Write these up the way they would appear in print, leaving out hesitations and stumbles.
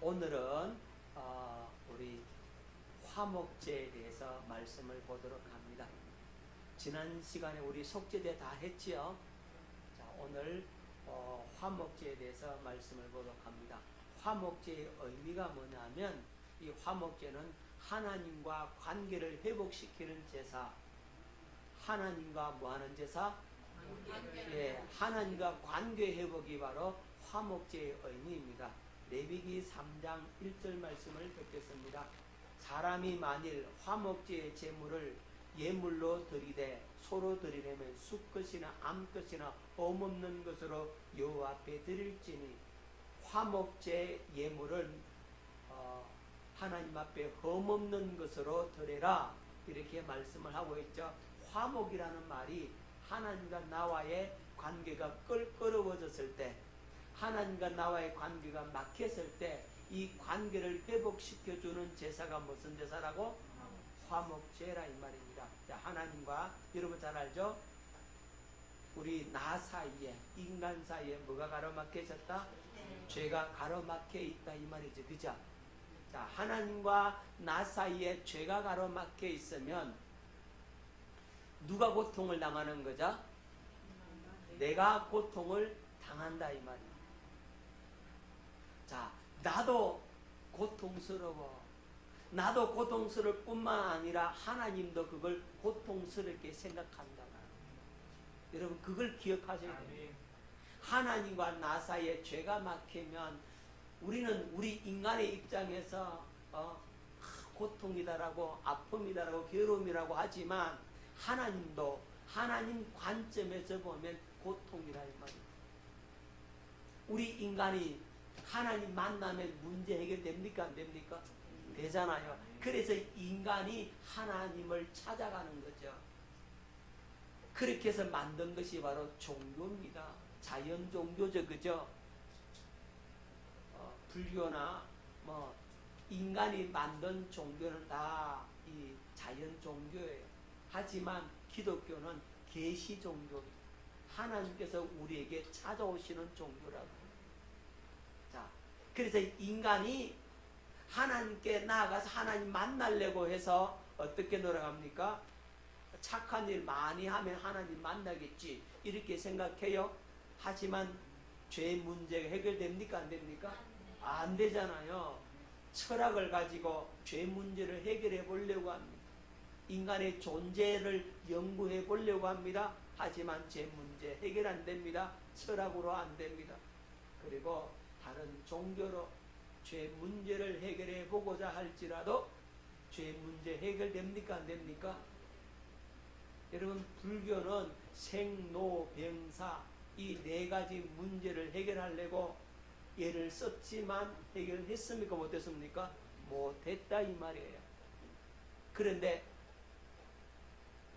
오늘은 우리 화목제에 대해서 말씀을 보도록 합니다. 지난 시간에 우리 속죄제 다 했지요. 자, 오늘 화목제에 대해서 말씀을 보도록 합니다. 화목제의 의미가 뭐냐면 이 화목제는 하나님과 관계를 회복시키는 제사. 하나님과 뭐하는 제사? 예, 하나님과 관계 회복이 바로 화목제의 의미입니다. 레위기 3장 1절 말씀을 듣겠습니다. 사람이 만일 화목제의 제물을 예물로 드리되 소로 드리려면 수컷이나 암컷이나 흠없는 것으로 여호와 앞에 드릴지니 화목제 예물은 하나님 앞에 흠없는 것으로 드려라, 이렇게 말씀을 하고 있죠. 화목이라는 말이 하나님과 나와의 관계가 껄끄러워졌을 때, 하나님과 나와의 관계가 막혔을 때 이 관계를 회복시켜주는 제사가 무슨 제사라고? 화목제라 이 말입니다. 자, 하나님과 여러분 잘 알죠? 우리 나 사이에, 인간 사이에 뭐가 가로막혀 있었다? 죄가 가로막혀 있다 이 말이죠. 그죠? 자, 하나님과 나 사이에 죄가 가로막혀 있으면 누가 고통을 당하는 거죠? 내가 고통을 당한다 이 말이에요. 자, 나도 고통스러워. 나도 고통스러울 뿐만 아니라 하나님도 그걸 고통스럽게 생각한다. 여러분 그걸 기억하셔야 돼요. 하나님과 나 사이에 죄가 막히면 우리는 우리 인간의 입장에서 고통이다라고, 아픔이다라고, 괴로움이라고 하지만 하나님도 하나님 관점에서 보면 고통이라 이 말이에요. 우리 인간이 하나님 만나면 문제 해결됩니까? 안 됩니까? 되잖아요. 그래서 인간이 하나님을 찾아가는 거죠. 그렇게 해서 만든 것이 바로 종교입니다. 자연 종교죠. 그죠? 불교나 인간이 만든 종교는 다 이 자연 종교예요. 하지만 기독교는 계시 종교입니다. 하나님께서 우리에게 찾아오시는 종교라고. 자, 그래서 인간이 하나님께 나아가서 하나님 만나려고 해서 어떻게 노력합니까? 착한 일 많이 하면 하나님 만나겠지, 이렇게 생각해요. 하지만 죄 문제가 해결됩니까? 안 됩니까? 안 되잖아요. 철학을 가지고 죄 문제를 해결해 보려고 합니다. 인간의 존재를 연구해 보려고 합니다. 하지만 죄 문제 해결 안 됩니다. 철학으로 안 됩니다. 그리고 다른 종교로 죄 문제를 해결해 보고자 할지라도 죄 문제 해결됩니까? 안 됩니까? 여러분 불교는 생로병사 이 네 가지 문제를 해결하려고 예를 썼지만 해결했습니까? 못했습니까? 못했다 이 말이에요. 그런데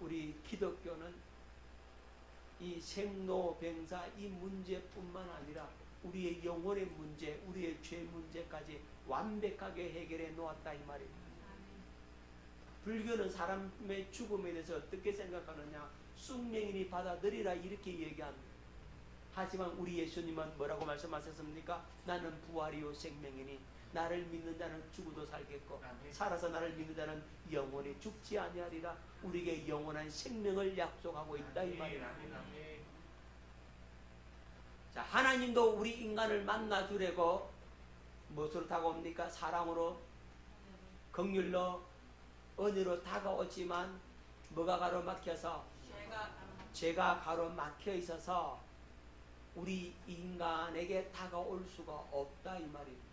우리 기독교는 이 생로병사 이 문제뿐만 아니라 우리의 영혼의 문제, 우리의 죄 문제까지 완벽하게 해결해 놓았다 이 말입니다. 불교는 사람의 죽음에 대해서 어떻게 생각하느냐? 숙명이니 받아들이라 이렇게 얘기합니다. 하지만 우리 예수님은 뭐라고 말씀하셨습니까? 나는 부활이요 생명이니 나를 믿는 자는 죽어도 살겠고 살아서 나를 믿는 자는 영원히 죽지 아니하리라. 우리에게 영원한 생명을 약속하고 있다 이 말입니다. 자, 하나님도 우리 인간을 만나주려고 무엇으로 다가옵니까? 사랑으로, 긍휼로, 은혜로 다가오지만 뭐가 가로막혀서? 죄가 가로막혀 있어서 우리 인간에게 다가올 수가 없다 이 말입니다.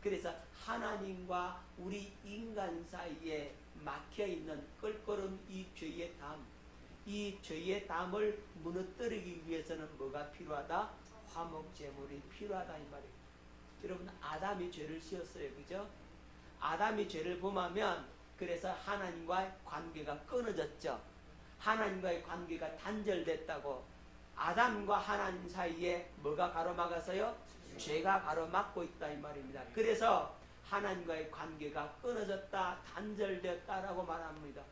그래서 하나님과 우리 인간 사이에 막혀있는 껄끄러운 이 죄의 담, 이 죄의 담을 무너뜨리기 위해서는 뭐가 필요하다? 화목제물이 필요하다 이 말이에요. 여러분 아담이 죄를 지었어요. 그죠? 아담이 죄를 범하면 그래서 하나님과의 관계가 끊어졌죠. 하나님과의 관계가 단절됐다고. 아담과 하나님 사이에 뭐가 가로막아서요? 죄가 가로막고 있다 이 말입니다. 그래서 하나님과의 관계가 끊어졌다, 단절됐다라고 말합니다.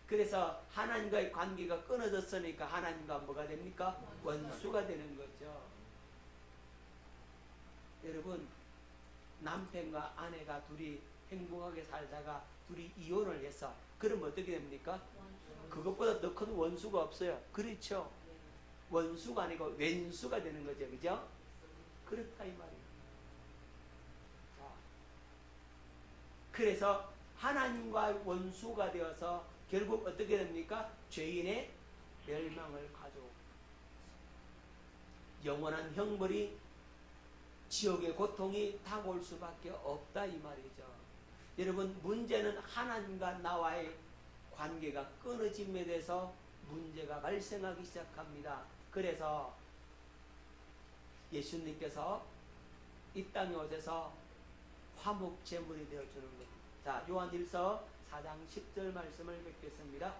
그래서 하나님과의 관계가 끊어졌으니까 하나님과 뭐가 됩니까? 원수가 되는 거죠. 여러분 남편과 아내가 둘이 행복하게 살다가 둘이 이혼을 해서 그러면 어떻게 됩니까? 그것보다 더 큰 원수가 없어요. 그렇죠? 원수가 아니고 왼수가 되는 거죠. 그죠? 그렇다 이 말이에요. 자, 그래서 하나님과 원수가 되어서 결국 어떻게 됩니까? 죄인의 멸망을 가져오고 영원한 형벌이 지옥의 고통이 다가올 수밖에 없다 이 말이죠. 여러분 문제는 하나님과 나와의 관계가 끊어짐에 대해서 문제가 발생하기 시작합니다. 그래서 예수님께서 이 땅에 오셔서 화목제물이 되어주는 겁니다. 자, 요한일서 4장 10절 말씀을 뵙겠습니다.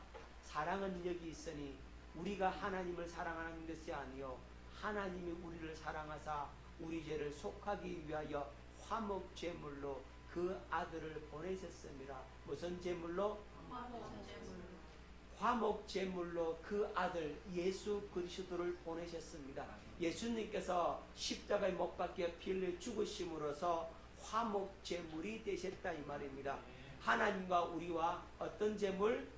사랑은 여기 있으니 우리가 하나님을 사랑하는 것이 아니요 하나님이 우리를 사랑하사 우리 죄를 속하기 위하여 화목제물로 그 아들을 보내셨습니다. 무슨 제물로? 화목제물로 그 아들 예수 그리스도를 보내셨습니다. 예수님께서 십자가에 못 박혀 피 흘려 죽으심으로써 화목제물이 되셨다 이 말입니다. 하나님과 우리와 어떤 제물?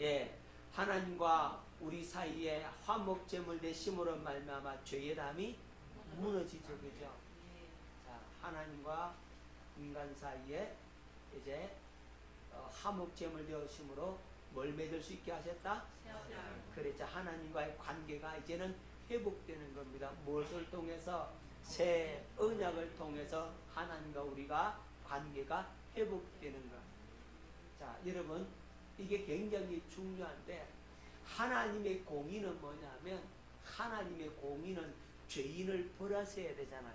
예, 하나님과 우리 사이에 화목제물 되심으로 말미암아 죄의 담이 무너지죠. 그죠? 자, 하나님과 인간 사이에 이제 화목제물 되었으므로 뭘 맺을 수 있게 하셨다? 그랬죠. 하나님과의 관계가 이제는 회복되는 겁니다. 무엇을 통해서? 새 언약을 통해서 하나님과 우리가 관계가 회복되는 것. 자, 여러분 이게 굉장히 중요한데 하나님의 공의는 뭐냐면 하나님의 공의는 죄인을 벌하셔야 되잖아요.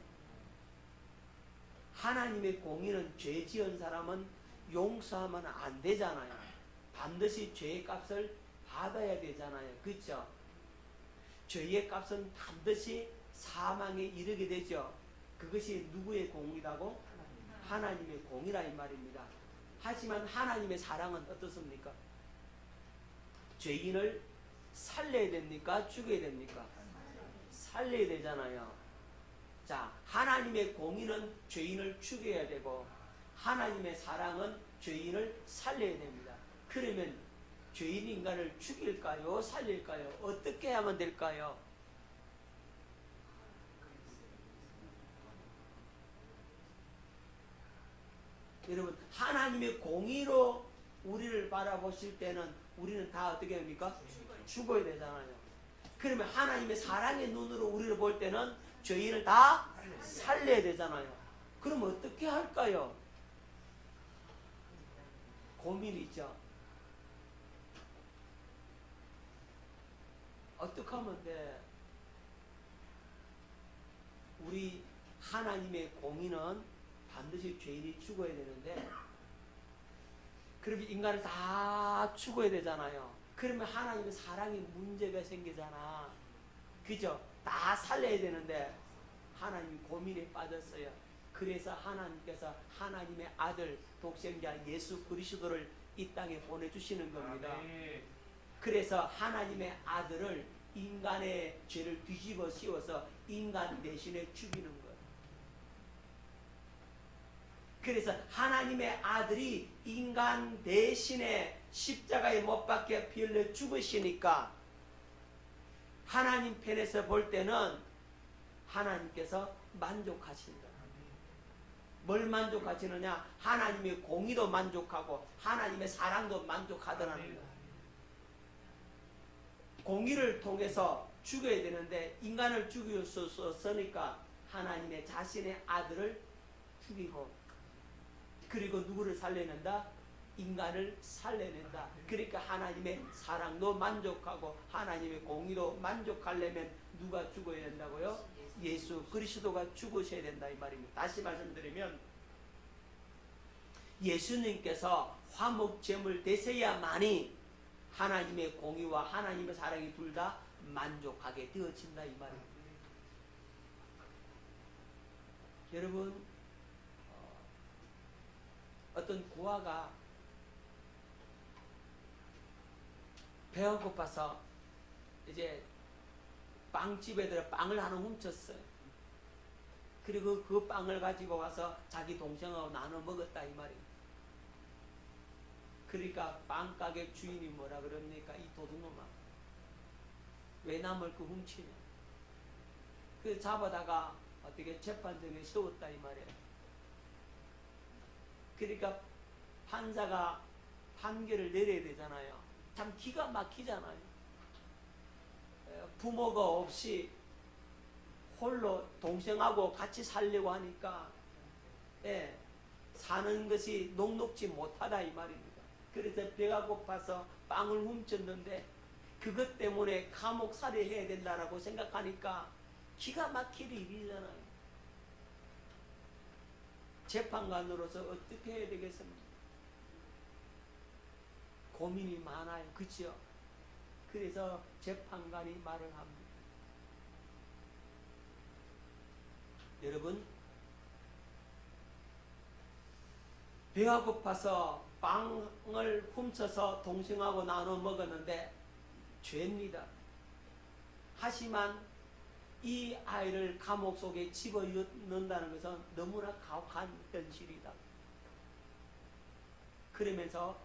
하나님의 공의는 죄 지은 사람은 용서하면 안 되잖아요. 반드시 죄의 값을 받아야 되잖아요. 그렇죠? 죄의 값은 반드시 사망에 이르게 되죠. 그것이 누구의 공의라고? 하나님의 공의라 이 말입니다. 하지만 하나님의 사랑은 어떻습니까? 죄인을 살려야 됩니까? 죽여야 됩니까? 살려야 되잖아요. 자, 하나님의 공의는 죄인을 죽여야 되고 하나님의 사랑은 죄인을 살려야 됩니다. 그러면 죄인 인간을 죽일까요? 살릴까요? 어떻게 하면 될까요? 여러분 하나님의 공의로 우리를 바라보실 때는 우리는 다 어떻게 합니까? 죽어야 되잖아요. 그러면 하나님의 사랑의 눈으로 우리를 볼 때는 죄인을 다 살려야 되잖아요. 그럼 어떻게 할까요? 고민이죠. 어떻게 하면 돼? 우리 하나님의 공의는 반드시 죄인이 죽어야 되는데 그러면 인간을 다 죽어야 되잖아요. 그러면 하나님의 사랑에 문제가 생기잖아. 그죠? 다 살려야 되는데 하나님이 고민에 빠졌어요. 그래서 하나님께서 하나님의 아들 독생자 예수 그리스도를 이 땅에 보내주시는 겁니다. 그래서 하나님의 아들을 인간의 죄를 뒤집어 씌워서 인간 대신에 죽이는 거예요. 그래서 하나님의 아들이 인간 대신에 십자가에 못 박혀 피 흘려 죽으시니까 하나님 편에서 볼 때는 하나님께서 만족하신다. 뭘 만족하시느냐? 하나님의 공의도 만족하고 하나님의 사랑도 만족하더라는 거예요. 공의를 통해서 죽여야 되는데 인간을 죽일 수 없으니까 하나님의 자신의 아들을 죽이고 그리고 누구를 살려낸다? 인간을 살려낸다. 그러니까 하나님의 사랑도 만족하고 하나님의 공의도 만족하려면 누가 죽어야 된다고요? 예수 그리스도가 죽으셔야 된다 이 말입니다. 다시 말씀드리면 예수님께서 화목제물 되셔야만이 하나님의 공의와 하나님의 사랑이 둘 다 만족하게 되어진다 이 말입니다. 여러분 어떤 고아가 배가 고파서 이제 빵집에 들어 빵을 하나 훔쳤어요. 그리고 그 빵을 가지고 와서 자기 동생하고 나눠 먹었다 이 말이에요. 그러니까 빵가게 주인이 뭐라 그럽니까? 이 도둑놈아, 왜 남을 그 훔치냐? 그 잡아다가 어떻게 재판정에 세웠다 이 말이에요. 그러니까 판사가 판결을 내려야 되잖아요. 참 기가 막히잖아요. 부모가 없이 홀로 동생하고 같이 살려고 하니까 사는 것이 녹록지 못하다 이 말입니다. 그래서 배가 고파서 빵을 훔쳤는데 그것 때문에 감옥 살해해야 된다라고 생각하니까 기가 막힐 일이잖아요. 재판관으로서 어떻게 해야 되겠습니까? 고민이 많아요. 그렇죠? 그래서 재판관이 말을 합니다. 여러분, 배가 고파서 빵을 훔쳐서 동생하고 나눠 먹었는데 죄입니다. 하지만 이 아이를 감옥 속에 집어넣는다는 것은 너무나 가혹한 현실이다. 그러면서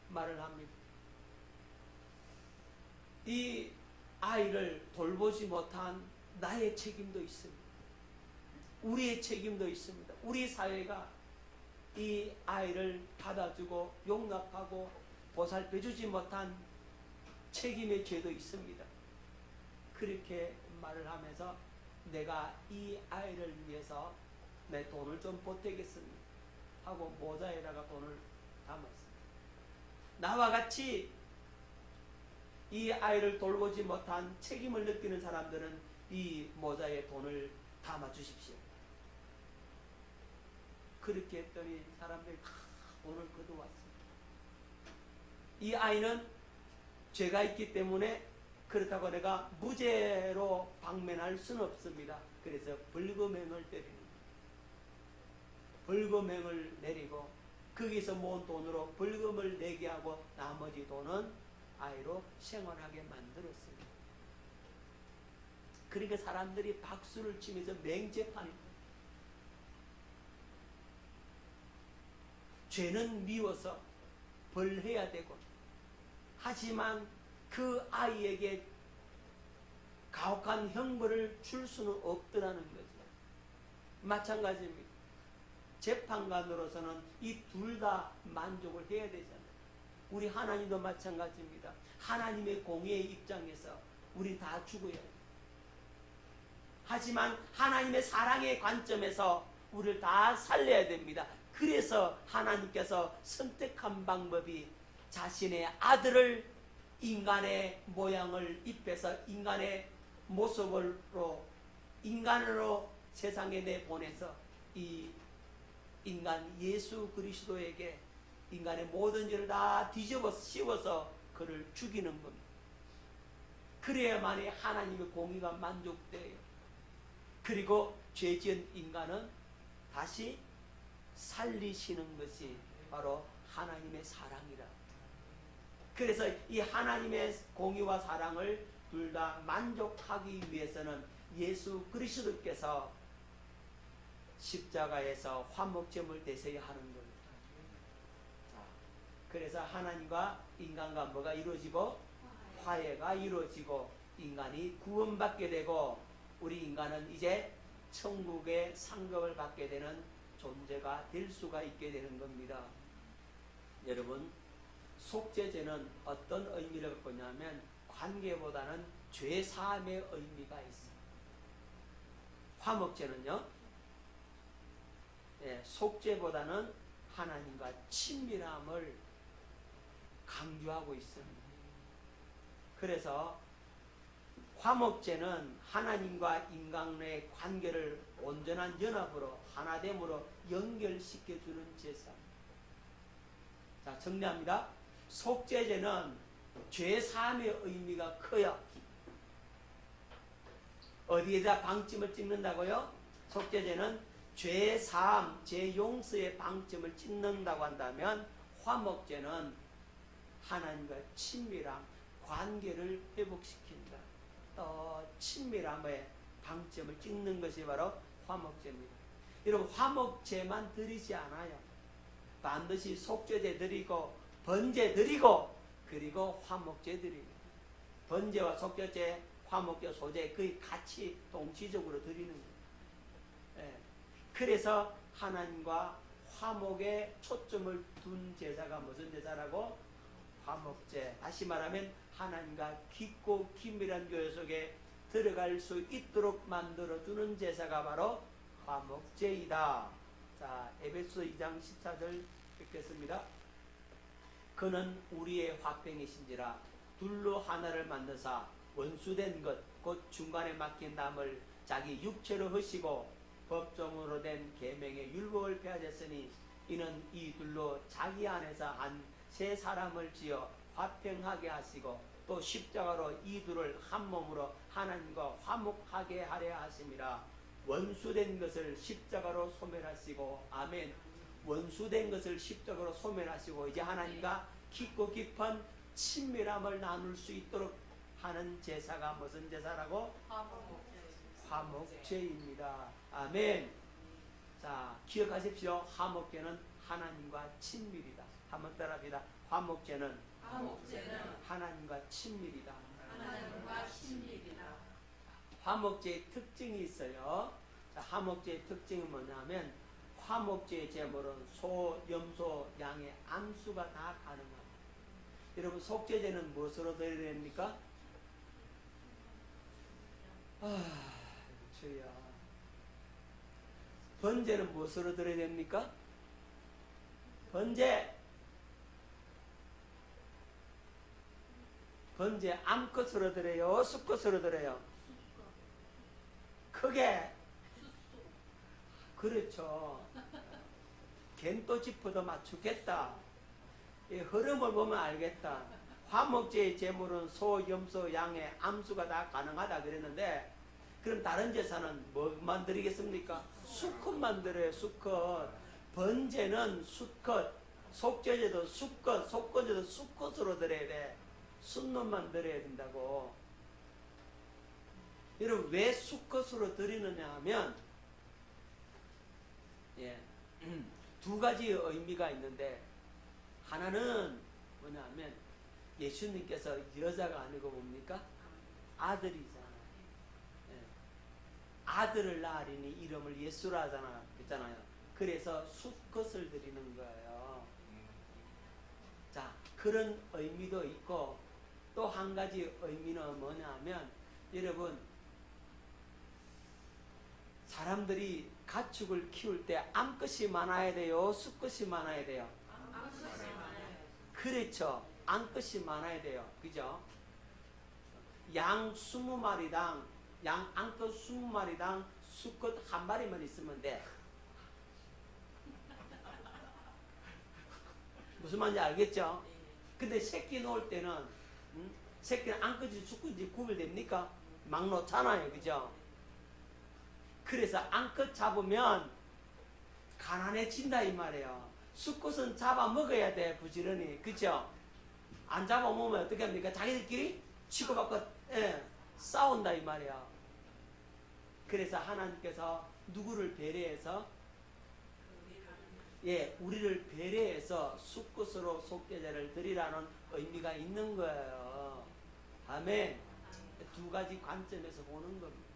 말을 합니다. 이 아이를 돌보지 못한 나의 책임도 있습니다. 우리의 책임도 있습니다. 우리 사회가 이 아이를 받아주고 용납하고 보살펴주지 못한 책임의 죄도 있습니다. 그렇게 말을 하면서 내가 이 아이를 위해서 내 돈을 좀 보태겠습니다 하고 모자에다가 돈을 담았습니다. 나와 같이 이 아이를 돌보지 못한 책임을 느끼는 사람들은 이 모자에 돈을 담아 주십시오. 그렇게 했더니 사람들이 다 돈을 걷어왔습니다. 이 아이는 죄가 있기 때문에 그렇다고 내가 무죄로 방면할 수는 없습니다. 그래서 벌금형을 때립니다. 벌금형을 내리고 거기서 모은 돈으로 벌금을 내게 하고 나머지 돈은 아이로 생활하게 만들었습니다. 그러니까 사람들이 박수를 치면서 맹재판입니다. 죄는 미워서 벌해야 되고, 하지만 그 아이에게 가혹한 형벌을 줄 수는 없더라는 거죠. 마찬가지입니다. 재판관으로서는 이 둘 다 만족을 해야 되잖아요. 우리 하나님도 마찬가지입니다. 하나님의 공의의 입장에서 우리 다 죽어야 돼요. 하지만 하나님의 사랑의 관점에서 우리를 다 살려야 됩니다. 그래서 하나님께서 선택한 방법이 자신의 아들을 인간의 모양을 입혀서 인간의 모습으로 인간으로 세상에 내보내서 이 인간 예수 그리스도에게 인간의 모든 죄를 다 뒤집어 씌워서 그를 죽이는 겁니다. 그래야만이 하나님의 공의가 만족돼요. 그리고 죄 지은 인간은 다시 살리시는 것이 바로 하나님의 사랑이라. 그래서 이 하나님의 공의와 사랑을 둘 다 만족하기 위해서는 예수 그리스도께서 십자가에서 화목제물 되셔야 하는 겁니다. 자, 그래서 하나님과 인간과 뭐가 이루어지고 화해가 이루어지고 인간이 구원받게 되고 우리 인간은 이제 천국의 상급을 받게 되는 존재가 될 수가 있게 되는 겁니다. 여러분, 속죄제는 어떤 의미를 갖고 있냐면 관계보다는 죄 사함의 의미가 있습니다. 화목제는요, 속죄보다는 하나님과 친밀함을 강조하고 있습니다. 그래서 화목제는 하나님과 인간의 관계를 온전한 연합으로 하나됨으로 연결시켜주는 제사입니다. 자, 정리합니다. 속죄제는 죄 사함의 의미가 커요. 어디에다 방점을 찍는다고요? 속죄제는 죄 사함, 죄 용서의 방점을 찍는다고 한다면 화목제는 하나님과 친밀함, 관계를 회복시킨다. 친밀함의 방점을 찍는 것이 바로 화목제입니다. 여러분 화목제만 드리지 않아요. 반드시 속죄제 드리고 번제 드리고 그리고 화목제 드립니다. 번제와 속죄제, 화목제, 소제 거의 같이 동시적으로 드리는 거예요. 예. 그래서 하나님과 화목에 초점을 둔 제사가 무슨 제사라고? 화목제. 다시 말하면 하나님과 깊고 긴밀한 교회 속에 들어갈 수 있도록 만들어주는 제사가 바로 화목제이다. 자, 에베소 2장 14절 읽겠습니다. 그는 우리의 화평이신지라 둘로 하나를 만드사 원수된 것 곧 중간에 막힌 담을 자기 육체로 h으시고 법정으로 된 계명의 율법을 폐하셨으니 이는 이 둘로 자기 안에서 한 세 사람을 지어 화평하게 하시고 또 십자가로 이 둘을 한 몸으로 하나님과 화목하게 하려 하심이라. 원수된 것을 십자가로 소멸하시고 아멘. 원수된 것을 십자가로 소멸하시고 이제 하나님과 깊고 깊은 친밀함을 나눌 수 있도록 하는 제사가 무슨 제사라고? 화목제입니다. 아멘. 자, 기억하십시오. 화목제는 하나님과 친밀이다. 한번 따라합니다. 화목제는 하나님과 친밀이다. 화목제의 특징이 있어요. 자, 화목제의 특징은 뭐냐면 화목제의 제물은 소, 염소, 양의 암수가 다 가능합니다. 여러분 속죄제는 무엇으로 드려야 됩니까? 주야. 번제는 무엇으로 드려야 됩니까? 번제 암컷으로 드려요? 수컷으로 드려요? 크게. 그렇죠. 겐또 짚어도 맞추겠다. 이 흐름을 보면 알겠다. 화목제의 제물은 소, 염소, 양의 암수가 다 가능하다 그랬는데 그럼 다른 제사는 뭐만 드리겠습니까? 수컷만 드려요. 수컷. 번제는 수컷, 속죄제도 수컷, 속건제도 수컷으로 드려야 돼. 순놈만 드려야 된다고. 여러분 왜 수컷으로 드리느냐 하면 두 가지 의미가 있는데 하나는 뭐냐면 예수님께서 여자가 아니고 뭡니까? 아들이잖아요. 아들을 낳으리니 이름을 예수라 하잖아요. 그래서 수컷을 드리는 거예요. 자, 그런 의미도 있고 또 한 가지 의미는 뭐냐면 여러분 사람들이 가축을 키울 때 암컷이 많아야 돼요? 수컷이 많아야 돼요? 그렇죠. 암컷이 많아야 돼요. 그죠? 양 20마리당 암컷 20마리당 수컷 한 마리만 있으면 돼. 무슨 말인지 알겠죠? 근데 새끼 놓을 때는 새끼는 암컷인지 수컷인지 구별됩니까? 막 놓잖아요. 그죠? 그래서 암컷 잡으면 가난해진다 이 말이에요. 수컷은 잡아먹어야 돼. 부지런히. 그죠? 안 잡아먹으면 어떻게 합니까? 자기들끼리 치고받고 싸운다 이 말이에요. 그래서 하나님께서 누구를 배려해서 우리를 배려해서 수컷으로 속죄제를 드리라는 의미가 있는 거예요. 아멘. 두 가지 관점에서 보는 겁니다.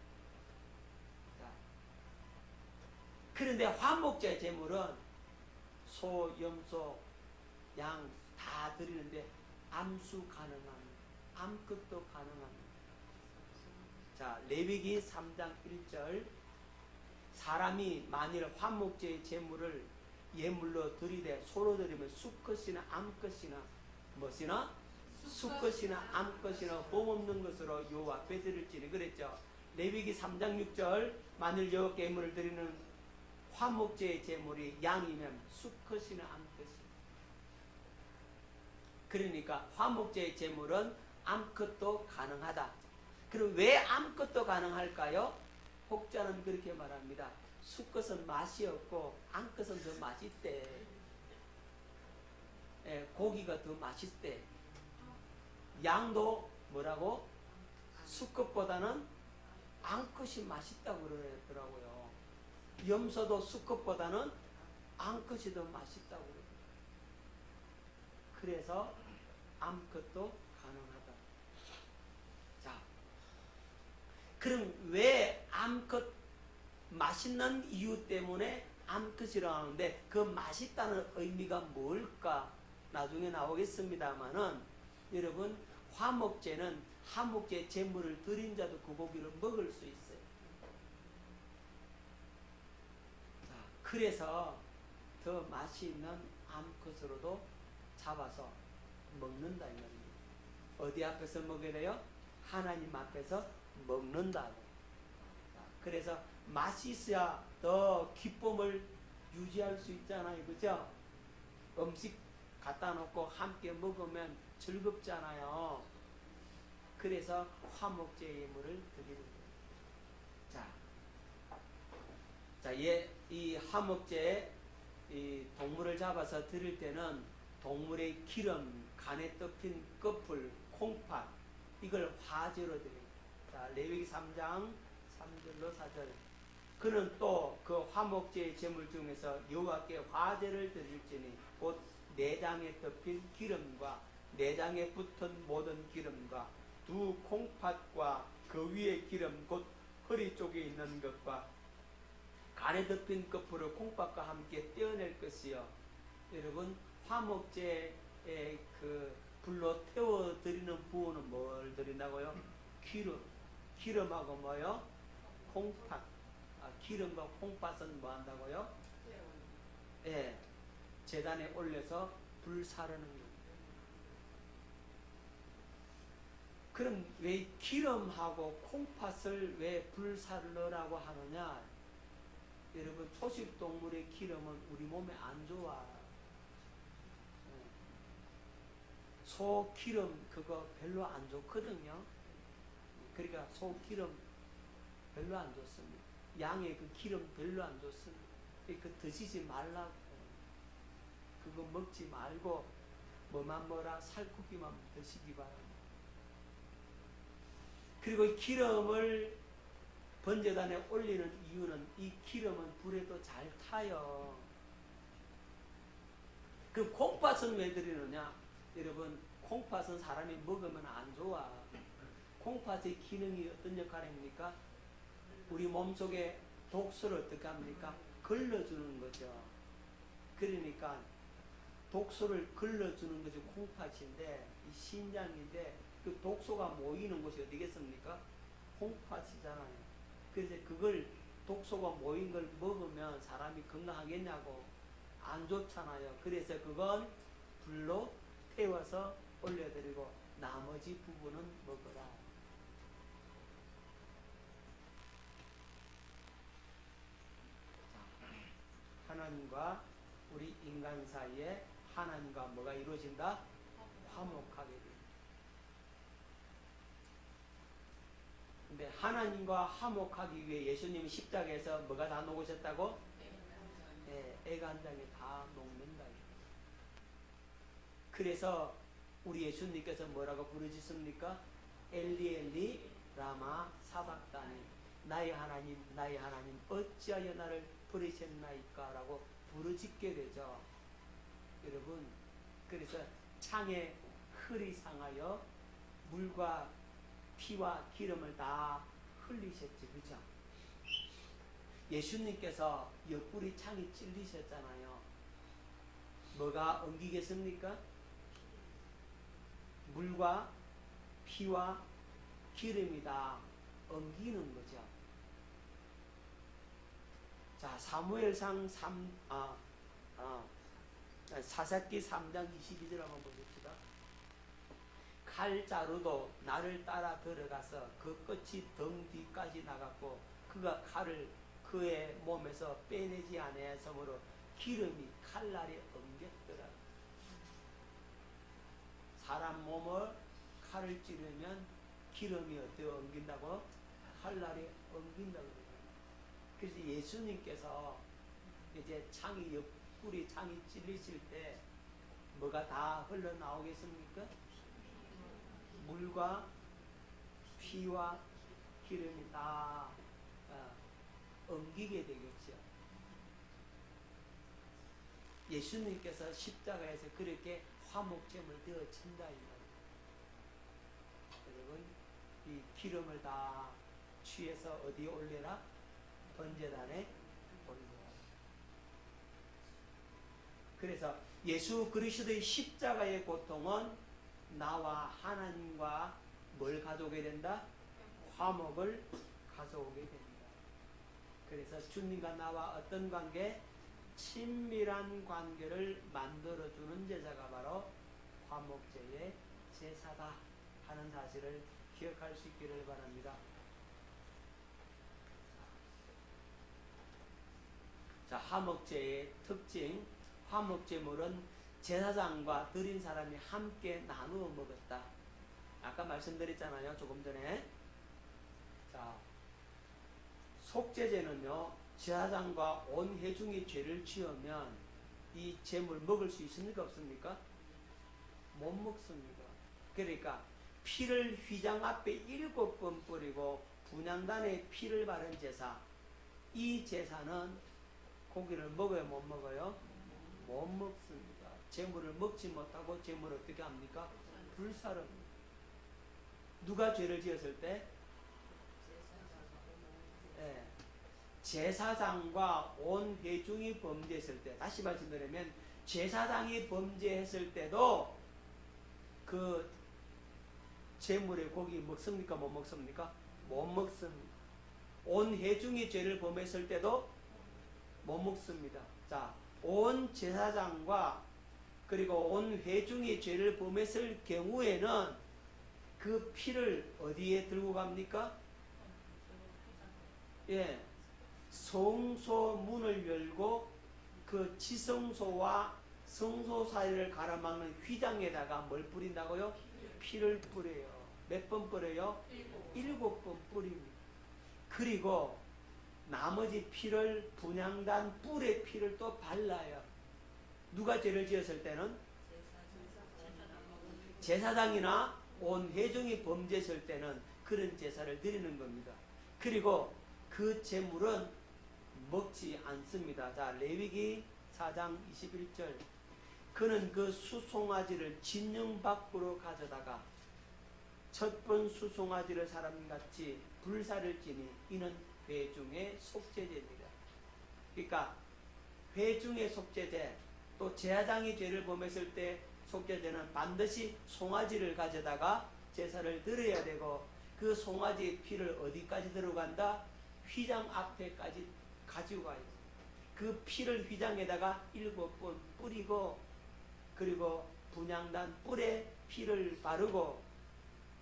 자, 그런데 화목제 제물은 소, 염소, 양 다 드리는데 암수 가능합니다. 암컷도 가능합니다. 자, 레위기 3장 1절 사람이 만일 화목제의 제물을 예물로 드리되 소로 드리면 수컷이나 암컷이나 무엇이나 수컷이나 암컷이나 봄없는 것으로 여호와 앞에 드릴지니 그랬죠. 레위기 3장 6절 만일 여호와께 예물을 드리는 화목제의 제물이 양이면 수컷이나 암컷이나 그러니까 화목제의 제물은 암컷도 가능하다. 그럼 왜 암컷도 가능할까요? 혹자는 그렇게 말합니다. 수컷은 맛이 없고 암컷은 더 맛있대. 고기가 더 맛있대. 양도 뭐라고? 수컷보다는 암컷이 맛있다고 그러더라고요. 염소도 수컷보다는 암컷이 더 맛있다고 그래요. 그래서 암컷도 가능하다. 자, 그럼 왜 암컷 맛있는 이유 때문에 암컷이라고 하는데 그 맛있다는 의미가 뭘까? 나중에 나오겠습니다만은 여러분 화목제는 화목제 제물을 드린 자도 그 고기를 먹을 수 있어요. 자, 그래서 더 맛이 있는 암컷으로도 잡아서 먹는다 이 말입니다. 어디 앞에서 먹어야 돼요? 하나님 앞에서 먹는다고. 자, 그래서 맛이 있어야 더 기쁨을 유지할 수 있잖아요. 그죠? 음식 갖다 놓고 함께 먹으면 즐겁잖아요. 그래서 화목제 예물을 드리는 거예요. 자, 이 화목제에 이 동물을 잡아서 드릴 때는 동물의 기름, 간에 덮인 꺼풀, 콩팥 이걸 화제로 드립니다. 자, 레위기 3장 3절로 4절. 그는 또 그 화목제의 제물 중에서 여호와께 화제를 드릴지니 곧 내장에 덮인 기름과 내장에 붙은 모든 기름과 두 콩팥과 그 위에 기름 곧 허리 쪽에 있는 것과 간에 덮인 끝으로 콩팥과 함께 떼어낼 것이요. 여러분 화목제에 그 불로 태워 드리는 부어는 뭘 드린다고요? 기름하고 뭐요? 콩팥. 기름과 콩팥은 뭐 한다고요? 예, 제단에 올려서 불 사르는 거예요. 그럼 왜 기름하고 콩팥을 왜 불 사르라고 하느냐? 여러분 초식 동물의 기름은 우리 몸에 안 좋아. 소 기름 그거 별로 안 좋거든요. 그러니까 소 기름 별로 안 좋습니다. 양의 그 기름 별로 안 좋습니다. 그 드시지 말라고. 그거 먹지 말고 뭐만 뭐라 살코기만 드시기 바랍니다. 그리고 이 기름을 번제단에 올리는 이유는 이 기름은 불에도 잘 타요. 그 콩팥은 왜 드리느냐? 여러분 콩팥은 사람이 먹으면 안 좋아. 콩팥의 기능이 어떤 역할입니까? 우리 몸속에 독소를 어떻게 합니까? 걸러주는 거죠. 그러니까 독소를 걸러주는 것이 콩팥인데 이 신장인데 그 독소가 모이는 곳이 어디겠습니까? 콩팥이잖아요. 그래서 그걸 독소가 모인 걸 먹으면 사람이 건강하겠냐고 안 좋잖아요. 그래서 그건 불로 태워서 올려드리고 나머지 부분은 먹어라. 하나님과 우리 인간 사이에 하나님과 뭐가 이루어진다? 화목하게 됩니다. 근데 하나님과 화목하기 위해 예수님이 십자가에서 뭐가 다 녹으셨다고? 애간장에 다 녹는다. 그래서 우리 예수님께서 뭐라고 부르셨습니까? 엘리 엘리 라마 사박다니 나의 하나님 어찌하여 나를 버리셨나이까 라고 부르짖게 되죠. 여러분 그래서 창에 흘이 상하여 물과 피와 기름을 다 흘리셨지. 그죠? 예수님께서 옆구리 창이 찔리셨잖아요. 뭐가 엉기겠습니까? 물과 피와 기름이 다 엉기는 거죠. 자, 사무엘상 사사기 3장 22절 한번 보십시다. 칼자루도 나를 따라 들어가서 그 끝이 등 뒤까지 나갔고 그가 칼을 그의 몸에서 빼내지 아니하였으므로 기름이 칼날에 엉겼더라. 사람 몸을 칼을 찌르면 기름이 어떻게 엉긴다고? 칼날에 엉긴다고 그래요. 그래서 예수님께서 이제 창이 옆구리 창이 찔리실 때 뭐가 다 흘러나오겠습니까? 물과 피와 기름이 다 엉기게 되겠죠. 예수님께서 십자가에서 그렇게 화목제물 되어진다 이 말이에요. 여러분 이 기름을 다 취해서 어디에 올려라? 번제단에 올려라. 그래서 예수 그리스도의 십자가의 고통은 나와 하나님과 뭘 가져오게 된다? 화목을 가져오게 됩니다. 그래서 주님과 나와 어떤 관계? 친밀한 관계를 만들어주는 제사가 바로 화목제의 제사다 하는 사실을 기억할 수 있기를 바랍니다. 자, 화목제의 특징. 화목제물은 제사장과 드린 사람이 함께 나누어 먹었다. 아까 말씀드렸잖아요. 조금 전에. 자, 속죄제는요. 제사장과 온 회중이 죄를 지으면 이 제물 먹을 수 있습니까? 없습니까? 못 먹습니다. 그러니까 피를 휘장 앞에 7번 뿌리고 분향단에 피를 바른 제사. 이 제사는 고기를 먹어요? 못 먹어요? 못 먹습니다. 제물을 먹지 못하고 제물을 어떻게 합니까? 불사릅니다. 누가 죄를 지었을 때? 예, 제사장과 온 회중이 범죄했을 때, 다시 말씀드리면 제사장이 범죄했을 때도 그 제물의 고기 먹습니까? 못 먹습니까? 못 먹습니다. 온 회중이 죄를 범했을 때도 못 먹습니다. 자, 온 제사장과 그리고 온 회중이 죄를 범했을 경우에는 그 피를 어디에 들고 갑니까? 예, 성소 문을 열고 그 지성소와 성소 사이를 가로막는 휘장에다가 뭘 뿌린다고요? 피를 뿌려요. 몇 번 뿌려요? 7번 뿌립니다. 그리고 나머지 피를 분향단 뿔의 피를 또 발라요. 누가 죄를 지었을 때는? 제사장이나 온 회중이 범죄했을 때는 그런 제사를 드리는 겁니다. 그리고 그 제물은 먹지 않습니다. 자, 레위기 4장 21절. 그는 그 수송아지를 진영 밖으로 가져다가 첫 번 수송아지를 사람같이 불사를 지니 이는 회중의 속죄제입니다. 그러니까 회중의 속죄제, 또 제사장이 죄를 범했을 때 속죄제는 반드시 송아지를 가져다가 제사를 드려야 되고, 그 송아지의 피를 어디까지 들어간다? 휘장 앞에까지 가지고 가요. 그 피를 휘장에다가 7번 뿌리고, 그리고 분향단 뿔에 피를 바르고,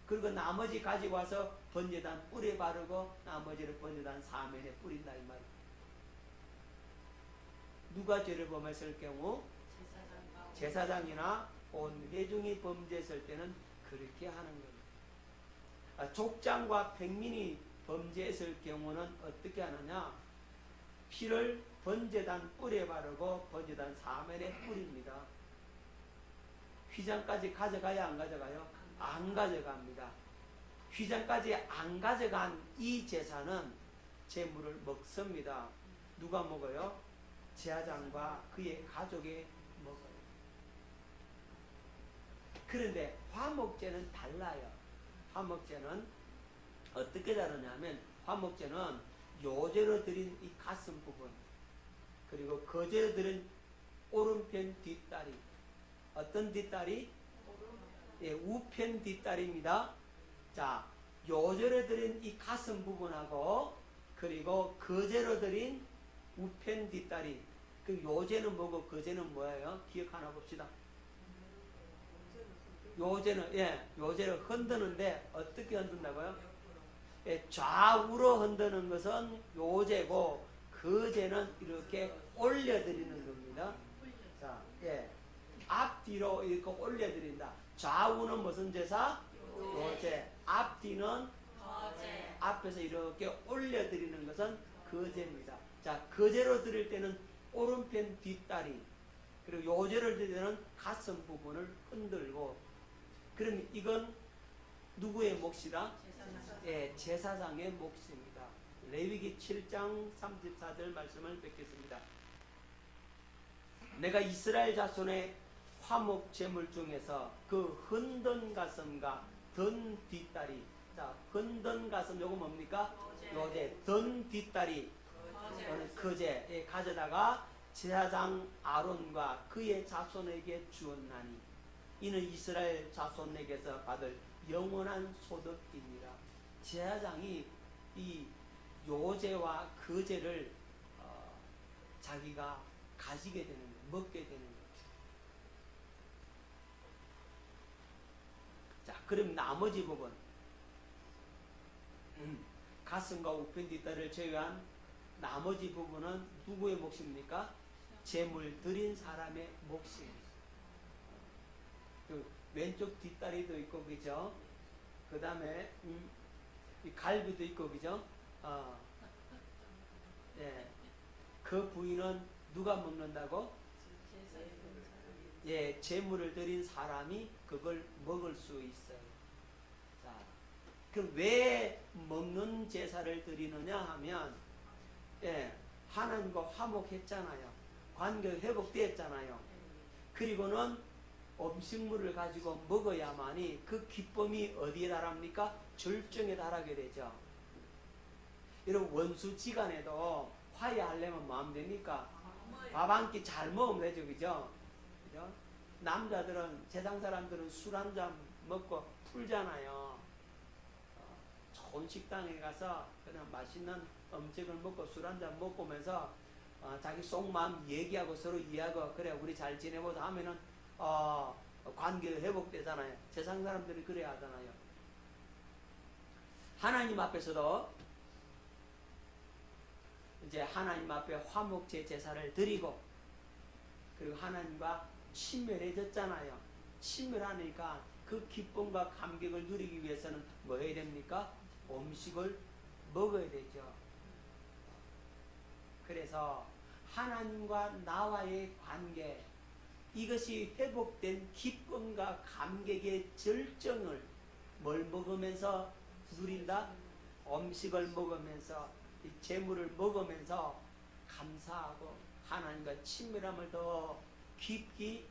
그리고 나머지 가지고 와서 번제단 뿔에 바르고 나머지를 번제단 사면에 뿌린다 이 말이에요. 누가 죄를 범했을 경우? 제사장이나 온 회중이 범죄했을 때는 그렇게 하는 겁니다. 족장과 백민이 범죄했을 경우는 어떻게 하느냐? 피를 번제단 뿔에 바르고 번제단 사면에 뿌립니다. 휘장까지 가져가야 안 가져가요? 안 가져갑니다. 휘장까지 안 가져간 이 제사는 제물을 먹습니다. 누가 먹어요? 제사장과 그의 가족이 먹어요. 그런데 화목제는 달라요. 화목제는 어떻게 다르냐면, 화목제는 요제로 드린 이 가슴 부분, 그리고 거제로 드린 오른편 뒷다리. 어떤 뒷다리? 예, 우편 뒷다리입니다. 자, 요제로 드린 이 가슴 부분하고 그리고 거제로 드린 우편 뒷다리. 그 요제는 뭐고 거제는 뭐예요? 기억 하나 봅시다. 요제는, 예, 요제를 흔드는데 어떻게 흔든다고요? 예, 좌우로 흔드는 것은 요제고, 거제는 이렇게 올려드리는 겁니다. 자, 예, 앞뒤로 이렇게 올려드린다. 좌우는 무슨 제사? 요제. 앞뒤는 거제. 앞에서 이렇게 올려드리는 것은 거제입니다. 자, 거제로 드릴 때는 오른편 뒷다리, 그리고 요제를 드릴 때는 가슴 부분을 흔들고. 그럼 이건 누구의 몫이다? 예, 제사장의 몫입니다. 레위기 7장 34절 말씀을 뵙겠습니다. 내가 이스라엘 자손의 화목 제물 중에서 그 흔든 가슴과 든 뒷다리, 자 흔든 가슴 요거 뭡니까? 요제. 든 뒷다리 거제 가져다가 제사장 아론과 그의 자손에게 주었나니 이는 이스라엘 자손에게서 받을 영원한 소득이니라. 제사장이 이 요제와 거제를 자기가 가지게 되는 거예요. 먹게 되는 거예요. 자, 그럼 나머지 부분 가슴과 우편 뒷다리를 제외한 나머지 부분은 누구의 몫입니까? 제물 드린 사람의 몫입니다. 그 왼쪽 뒷다리도 있고 그죠? 그 다음에 이 갈비도 있고 그죠? 예. 그 부위는 누가 먹는다고? 예, 제물을 드린 사람이 그걸 먹을 수 있어요. 자, 그럼 왜 먹는 제사를 드리느냐 하면, 예, 하나님과 화목했잖아요. 관계가 회복되었잖아요. 그리고는 음식물을 가지고 먹어야만이 그 기쁨이 어디에 달합니까? 절정에 달하게 되죠. 여러분 원수지간에도 화해하려면 뭐 하면 됩니까? 밥 한 끼 잘 먹으면 되죠. 그죠? 그죠? 남자들은 세상 사람들은 술 한 잔 먹고 풀잖아요. 좋은 식당에 가서 그냥 맛있는 음식을 먹고 술 한 잔 먹고 오면서 자기 속마음 얘기하고 서로 이해하고 그래 우리 잘 지내보자 하면은 관계가 회복되잖아요. 세상 사람들이 그래야 하잖아요. 하나님 앞에서도 이제 하나님 앞에 화목제 제사를 드리고 그리고 하나님과 친밀해졌잖아요. 친밀하니까 그 기쁨과 감격을 누리기 위해서는 뭐 해야 됩니까? 음식을 먹어야 되죠. 그래서 하나님과 나와의 관계 이것이 회복된 기쁨과 감격의 절정을 뭘 먹으면서 누린다? 음식을 먹으면서 이 재물을 먹으면서 감사하고 하나님과 친밀함을 더 깊이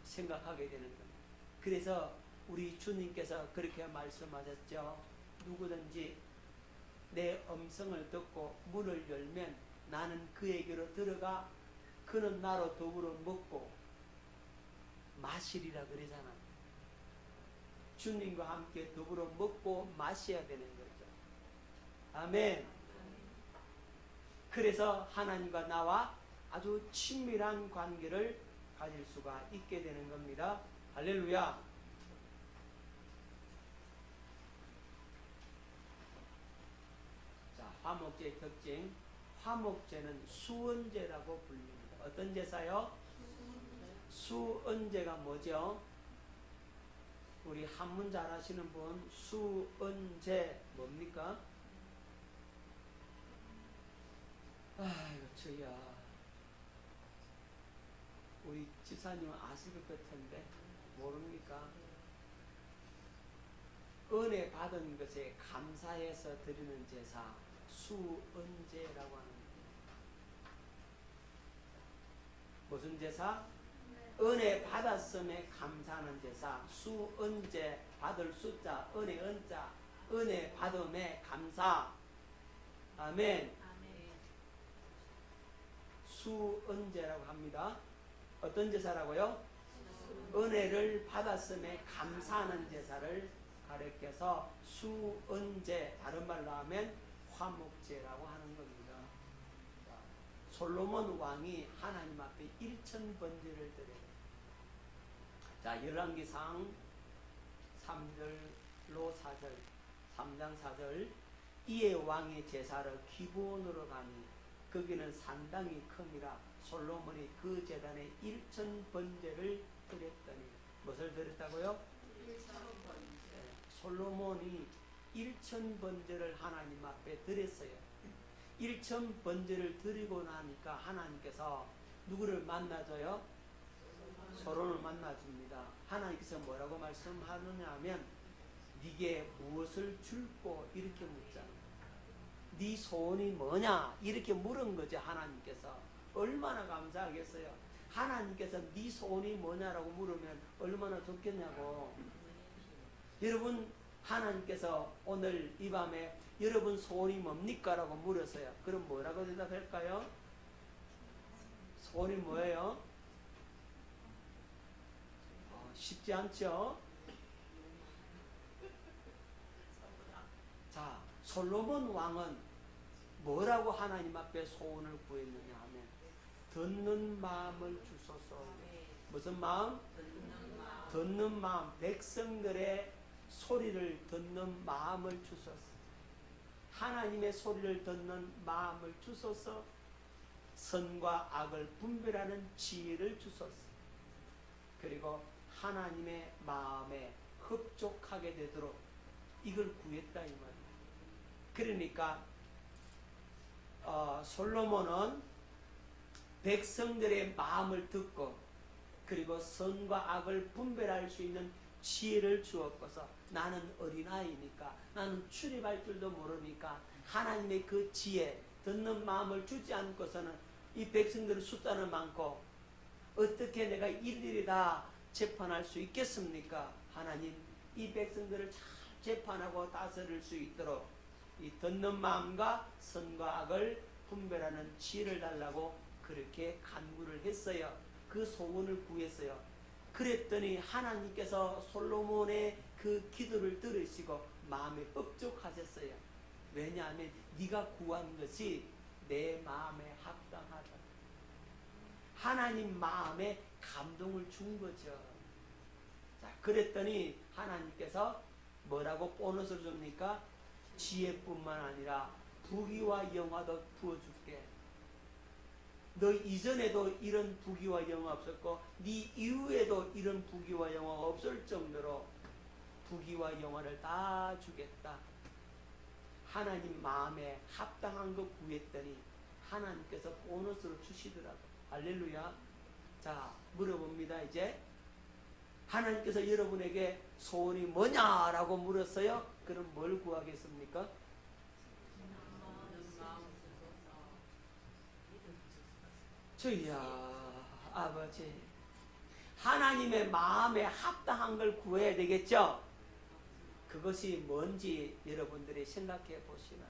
생각하게 되는 겁니다. 그래서 우리 주님께서 그렇게 말씀하셨죠. 누구든지 내 음성을 듣고 문을 열면 나는 그에게로 들어가 그는 나로 더불어 먹고 마시리라 그러잖아요. 주님과 함께 더불어 먹고 마셔야 되는 거죠. 아멘. 그래서 하나님과 나와 아주 친밀한 관계를 가질 수가 있게 되는 겁니다. 할렐루야. 자, 화목제의 특징. 화목제는 수언제라고 불립니다. 어떤 제사요? 수언제가 뭐죠? 우리 한문 잘 하시는 분 수언제 뭡니까? 아이고 저야 우리 집사님은 아실 것 같은데 모릅니까? 은혜 받은 것에 감사해서 드리는 제사 수언제라고 하는 무슨 제사? 은혜 받았음에 감사하는 제사 수언제 받을 숫자 은혜 은자 은혜 받음에 감사 아멘. 수언제라고 합니다. 어떤 제사라고요? 은혜를 받았음에 감사하는 제사를 가르쳐서 수언제 다른 말로 하면 화목제라고 하는 겁니다. 솔로몬 왕이 하나님 앞에 1000번제를 드려요. 자, 열왕기상 3절로 4절 3장 4절 이에 왕의 제사를 기브온으로 가니 거기는 상당히 큼이라 솔로몬이 그 제단에 1000번제를 드렸더니 무엇을 드렸다고요? 1000번제. 솔로몬이 1000번제를 하나님 앞에 드렸어요. 1000번제를 드리고 나니까 하나님께서 누구를 만나줘요? 서로를 만나줍니다. 하나님께서 뭐라고 말씀하느냐 하면 네게 무엇을 줄고 이렇게 묻잖아요. 네 소원이 뭐냐 이렇게 물은 거죠. 하나님께서 얼마나 감사하겠어요. 하나님께서 네 소원이 뭐냐라고 물으면 얼마나 좋겠냐고. 여러분, 하나님께서 오늘 이 밤에 여러분 소원이 뭡니까? 라고 물었어요. 그럼 뭐라고 대답할까요? 소원이 뭐예요? 쉽지 않죠? 자, 솔로몬 왕은 뭐라고 하나님 앞에 소원을 구했느냐 하면 듣는 마음을 주소서. 무슨 마음? 듣는 마음. 백성들의 소리를 듣는 마음을 주소서. 하나님의 소리를 듣는 마음을 주소서. 선과 악을 분별하는 지혜를 주소서. 그리고 하나님의 마음에 흡족하게 되도록 이걸 구했다 이 말이에요. 그러니까 솔로몬은 백성들의 마음을 듣고 그리고 선과 악을 분별할 수 있는 지혜를 주었고서 나는 어린아이니까 나는 출입할 줄도 모르니까 하나님의 그 지혜 듣는 마음을 주지 않고서는 이 백성들의 숫자는 많고 어떻게 내가 일일이 다 재판할 수 있겠습니까? 하나님 이 백성들을 잘 재판하고 다스릴 수 있도록 이 듣는 마음과 선과 악을 분별하는 지혜를 달라고 그렇게 간구를 했어요. 그 소원을 구했어요. 그랬더니 하나님께서 솔로몬의 그 기도를 들으시고 마음에 흡족하셨어요. 왜냐하면 네가 구한 것이 내 마음에 합당하다. 하나님 마음에 감동을 준 거죠. 자, 그랬더니 하나님께서 뭐라고 보너스를 줍니까? 지혜뿐만 아니라 부귀와 영화도 부어줄게. 너 이전에도 이런 부귀와 영화 없었고 네 이후에도 이런 부귀와 영화가 없을 정도로 부귀와 영화를 다 주겠다. 하나님 마음에 합당한 거 구했더니 하나님께서 보너스로 주시더라고. 할렐루야. 자, 물어봅니다. 이제 하나님께서 여러분에게 소원이 뭐냐라고 물었어요. 그럼 뭘 구하겠습니까? 주여 아버지, 하나님의 마음에 합당한 걸 구해야 되겠죠? 그것이 뭔지 여러분들이 생각해 보시나?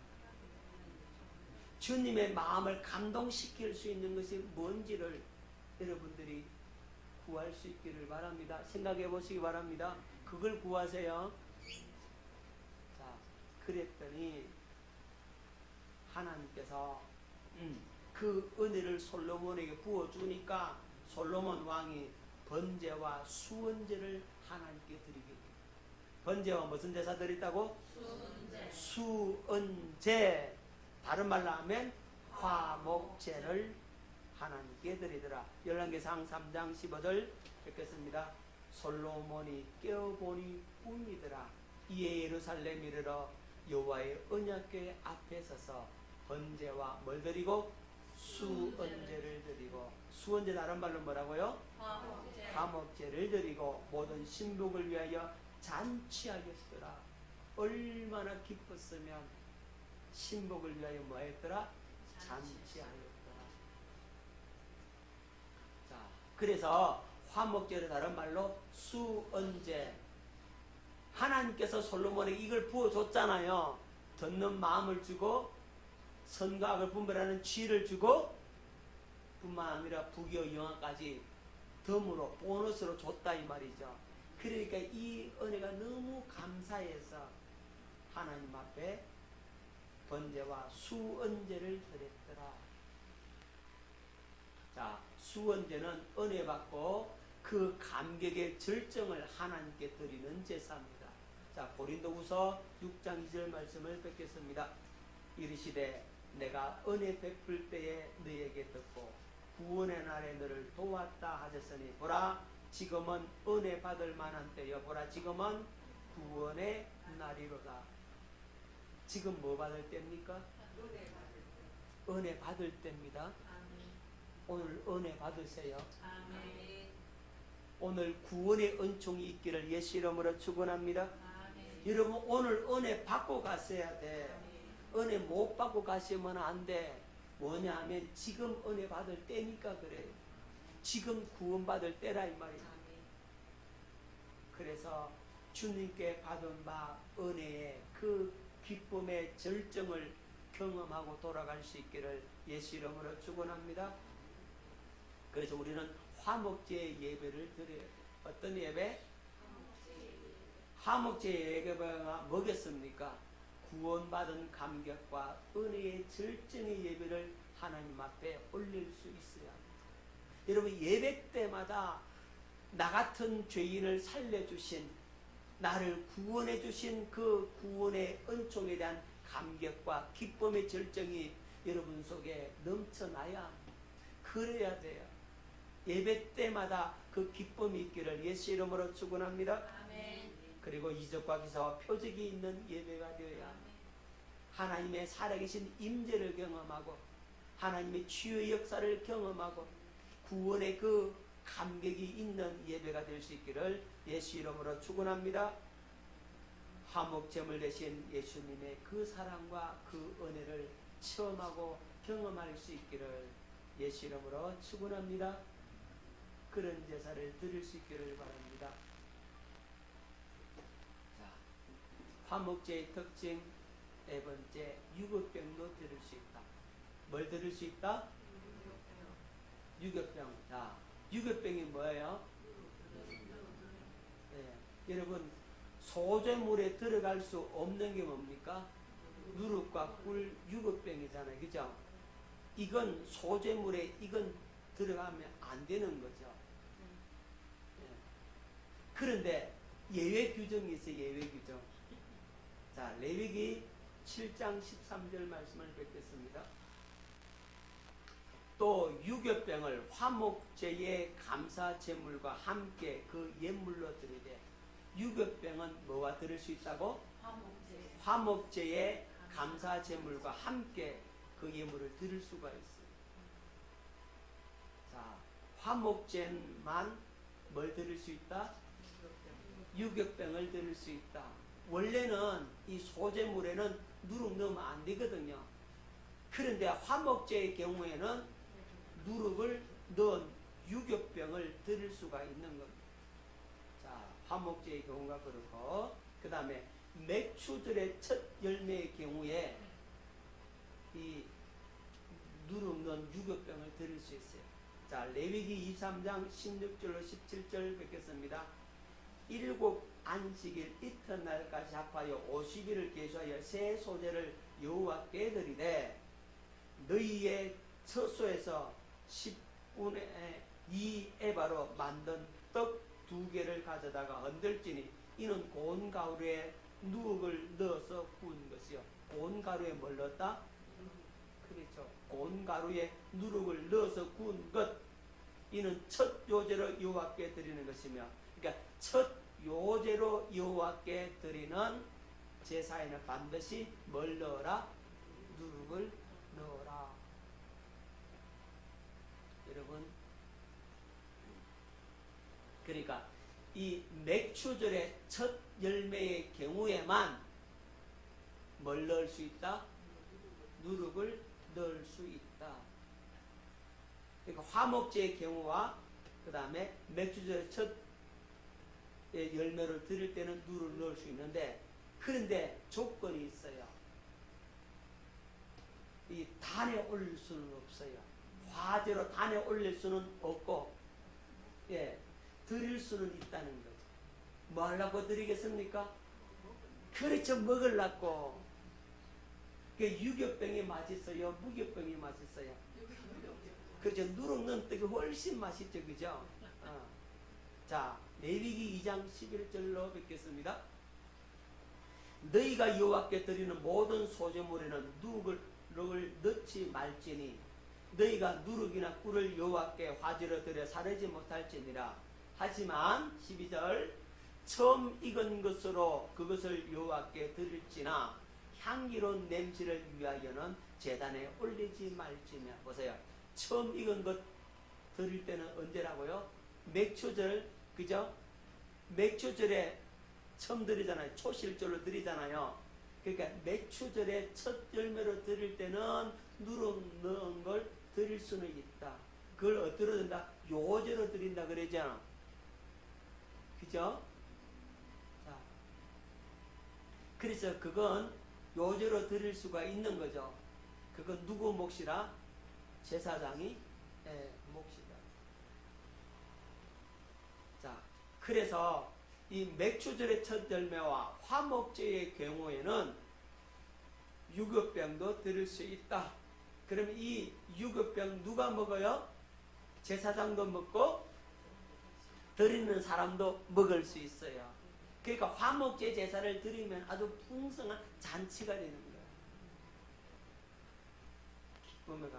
주님의 마음을 감동시킬 수 있는 것이 뭔지를 여러분들이 구할 수 있기를 바랍니다. 생각해 보시기 바랍니다. 그걸 구하세요. 자, 그랬더니 하나님께서 그 은혜를 솔로몬에게 부어주니까 솔로몬 왕이 번제와 수언제를 하나님께 드리게 됩니다. 번제와 무슨 제사 드렸다고? 수언제. 다른 말로 하면 화목제를 하나님께 드리더라. 열왕기상 3장 15절 읽겠습니다. 솔로몬이 깨어보니 꿈이더라. 이에 예루살렘 이르러 여호와의 언약궤 앞에 서서 번제와 뭘 드리고? 수언제를 드리고. 수언제 다른 말로 뭐라고요? 화목제를 드리고 모든 신복을 위하여 잔치하였더라. 얼마나 기뻤으면 신복을 위하여 뭐 했더라? 잔치하였더라. 자, 그래서 화목제를 다른 말로 수언제. 하나님께서 솔로몬에게 이걸 부어줬잖아요. 듣는 마음을 주고 선과 악을 분별하는 지혜를 주고 뿐만 아니라 부귀와 영화까지 덤으로 보너스로 줬다 이 말이죠. 그러니까 이 은혜가 너무 감사해서 하나님 앞에 번제와 수언제를 드렸더라. 자, 수언제는 은혜 받고 그 감격의 절정을 하나님께 드리는 제사입니다. 자, 고린도후서 6장 2절 말씀을 뵙겠습니다. 이르시되 내가 은혜 베풀 때에 너에게 듣고 구원의 날에 너를 도왔다 하셨으니 보라 지금은 은혜 받을 만한 때요. 보라 지금은 구원의 날이로다. 지금 뭐 받을 때입니까? 은혜 받을 때입니다. 오늘 은혜 받으세요. 오늘 구원의 은총이 있기를 예수 이름으로 축원합니다. 여러분 오늘 은혜 받고 가셔야 돼. 은혜 못 받고 가시면 안 돼. 뭐냐 하면 지금 은혜 받을 때니까 그래요. 지금 구원받을 때라 이 말이에요. 그래서 주님께 받은 바 은혜의 그 기쁨의 절정을 경험하고 돌아갈 수 있기를 예수 이름으로 축원합니다. 그래서 우리는 화목제 예배를 드려요. 어떤 예배? 화목제 예배가 뭐겠습니까? 구원받은 감격과 은혜의 절정의 예배를 하나님 앞에 올릴 수 있어야 합니다. 여러분, 예배 때마다 나 같은 죄인을 살려주신, 나를 구원해 주신 그 구원의 은총에 대한 감격과 기쁨의 절정이 여러분 속에 넘쳐나야 합니다. 그래야 돼요. 예배 때마다 그 기쁨이 있기를 예수 이름으로 축원합니다. 그리고 이적과 기사와 표적이 있는 예배가 되어야 합니다. 하나님의 살아계신 임재를 경험하고 하나님의 치유의 역사를 경험하고 구원의 그 감격이 있는 예배가 될 수 있기를 예수 이름으로 축원합니다. 화목제물 대신 예수님의 그 사랑과 그 은혜를 체험하고 경험할 수 있기를 예수 이름으로 축원합니다. 그런 제사를 드릴 수 있기를 바랍니다. 자, 화목제의 특징 네 번째, 유급병도 드릴 수 있다. 뭘 드릴 수 있다? 유급병. 자, 유급병이 뭐예요? 네, 여러분, 소재물에 들어갈 수 없는 게 뭡니까? 누룩과 꿀, 유급병이잖아요. 그죠? 이건 소재물에 이건 들어가면 안 되는 거죠. 네. 그런데 예외 규정이 있어요. 예외 규정. 자, 레위기 7장 13절 말씀을 뵙겠습니다. 또 유교병을 화목제의 감사 제물과 함께 그 예물로 드리되, 유교병은 뭐와 드릴 수 있다고? 화목제의 감사 제물과 함께 그 예물을 드릴 수가 있어요. 자, 화목제만 뭘 드릴 수 있다? 유교병을 드릴 수 있다. 원래는 이 소재물에는 누룩 넣으면 안 되거든요. 그런데 화목제의 경우에는 누룩을 넣은 유교병을 드릴 수가 있는 겁니다. 자, 화목제의 경우가 그렇고, 그 다음에 맥주절의 첫 열매의 경우에 이 누룩 넣은 유교병을 드릴 수 있어요. 자, 레위기 23장 16절로 17절 뵙겠습니다. 일곱 안식일 이튿날까지 합하여 50일을 계수하여 새 소재를 여호와께 드리되, 너희의 처소에서 10분의 2 에바로 만든 떡 2개를 가져다가 흔들지니 이는 고운 가루에 누룩을 넣어서 구운 것이요. 고운 가루에 뭘 넣었다? 그렇죠. 고운 가루에 누룩을 넣어서 구운 것, 이는 첫 요제로 여호와께 드리는 것이며, 그러니까 첫 요제로 여호와께 드리는 제사에는 반드시 뭘 넣어라? 누룩을 넣어라. 여러분, 그러니까 이 맥주절의 첫 열매의 경우에만 뭘 넣을 수 있다? 누룩을 넣을 수 있다. 그러니까 화목제의 경우와 그 다음에 맥주절의 첫 열매를 드릴 때는 누룩을 넣을 수 있는데, 그런데 조건이 있어요. 이 단에 올릴 수는 없어요. 화제로 단에 올릴 수는 없고, 예, 드릴 수는 있다는 거죠. 뭐 하려고 드리겠습니까? 그렇죠, 먹으려고. 유교병이 맛있어요? 무교병이 맛있어요? 그렇죠, 누룩 넣은 떡이 훨씬 맛있죠, 그죠? 자, 레위기 2장 11절로 뵙겠습니다. 너희가 여호와께 드리는 모든 소재물에는 누룩을 넣지 말지니 너희가 누룩이나 꿀을 여호와께 화제로 드려 사르지 못할지니라. 하지만 12절, 처음 익은 것으로 그것을 여호와께 드릴지나 향기로운 냄새를 위하여는 제단에 올리지 말지며. 보세요, 처음 익은 것 드릴 때는 언제라고요? 맥주절, 그죠? 맥주절에 처음 드리잖아요. 초실절로 드리잖아요. 그러니까 맥주절에 첫 열매로 드릴 때는 누룩 넣은 걸 드릴 수는 있다. 그걸 어디로 든다? 요제로 드린다 그러잖아. 그죠? 자, 그래서 그건 요제로 드릴 수가 있는 거죠. 그건 누구 몫이라? 제사장이 몫이다. 자, 그래서 이 맥추절의 첫 열매와 화목제의 경우에는 유급병도 드릴 수 있다. 그러면 이 유급병 누가 먹어요? 제사장도 먹고 드리는 사람도 먹을 수 있어요. 그러니까 화목제 제사를 드리면 아주 풍성한 잔치가 되는 거예요. 기쁨의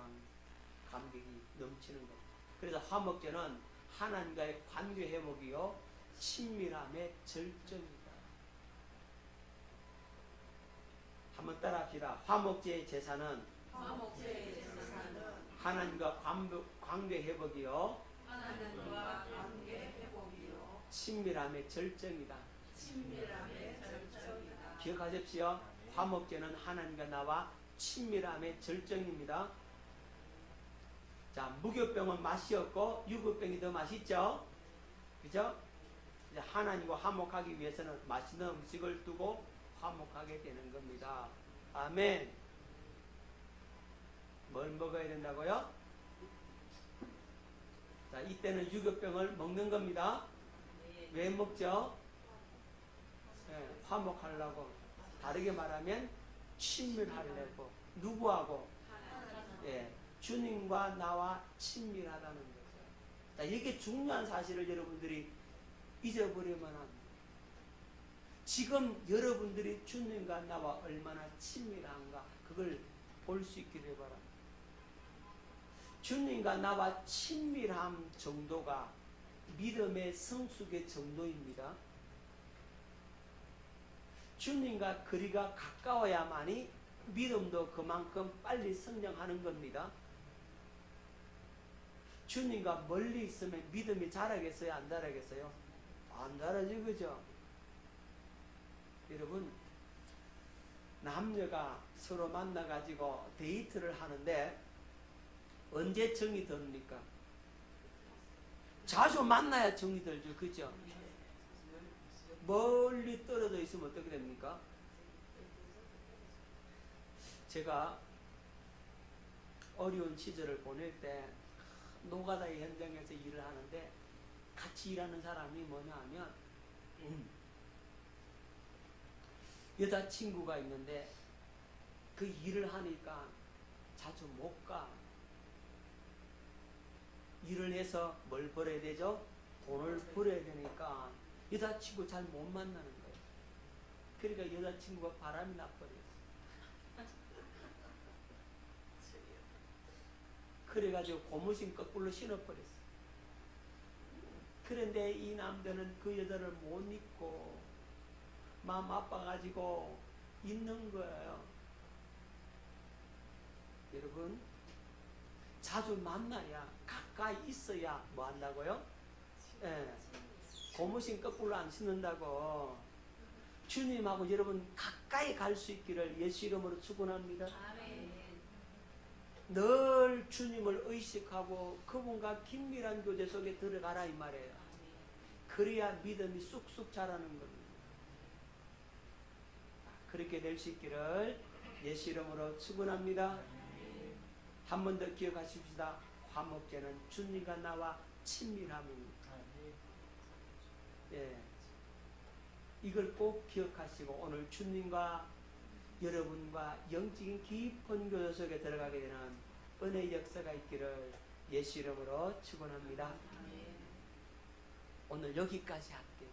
감격이 넘치는 거예요. 그래서 화목제는 하나님과의 관계 회복이요 친밀함의 절정이다. 한번 따라합시다. 화목제의 제사는 하나님과 관계 회복이요 친밀함의 절정이다. 기억하십시오. 화목제는 하나님과 나와 친밀함의 절정입니다. 자, 무교병은 맛이 없고 유급병이 더 맛있죠? 그죠? 이제 하나님과 화목하기 위해서는 맛있는 음식을 두고 화목하게 되는 겁니다. 아멘. 뭘 먹어야 된다고요? 자, 이때는 유급병을 먹는 겁니다. 왜 먹죠? 화목하려고. 다르게 말하면 친밀하려고. 누구하고? 주님과 나와 친밀하다는 거죠. 자, 이게 중요한 사실을 여러분들이 잊어버리면 안 돼요. 지금 여러분들이 주님과 나와 얼마나 친밀한가 그걸 볼 수 있기를 바랍니다. 주님과 나와 친밀함 정도가 믿음의 성숙의 정도입니다. 주님과 거리가 가까워야만이 믿음도 그만큼 빨리 성장하는 겁니다. 주님과 멀리 있으면 믿음이 자라겠어요? 안 자라겠어요? 안 자라지, 그죠? 여러분, 남녀가 서로 만나가지고 데이트를 하는데 언제 정이 듭니까? 자주 만나야 정이 들죠, 그죠? 멀리 떨어져 있으면 어떻게 됩니까? 제가 어려운 시절을 보낼 때 노가다의 현장에서 일을 하는데 같이 일하는 사람이 뭐냐 하면 여자친구가 있는데 그 일을 하니까 자주 못 가. 일을 해서 뭘 벌어야 되죠? 돈을 벌어야 되니까 여자친구 잘 못 만나는 거예요. 그러니까 여자친구가 바람이 나버려요. 그래가지고 고무신 거꾸로 신어버렸어. 그런데 이 남자는 그 여자를 못 잊고 마음 아파가지고 있는 거예요. 여러분, 자주 만나야 가까이 있어야 뭐 한다고요? 고무신 거꾸로 안 신는다고. 주님하고 여러분 가까이 갈 수 있기를 예수 이름으로 축원합니다. 늘 주님을 의식하고 그분과 긴밀한 교제 속에 들어가라 이 말이에요. 그래야 믿음이 쑥쑥 자라는 겁니다. 그렇게 될 수 있기를 예수 이름으로 축원합니다. 한 번 더 기억하십시다. 화목제는 주님과 나와 친밀함입니다. 이걸 꼭 기억하시고 오늘 주님과 여러분과 영적인 깊은 교제 속에 들어가게 되는 은혜의 역사가 있기를 예수 이름으로 축원합니다. 오늘 여기까지 할게요.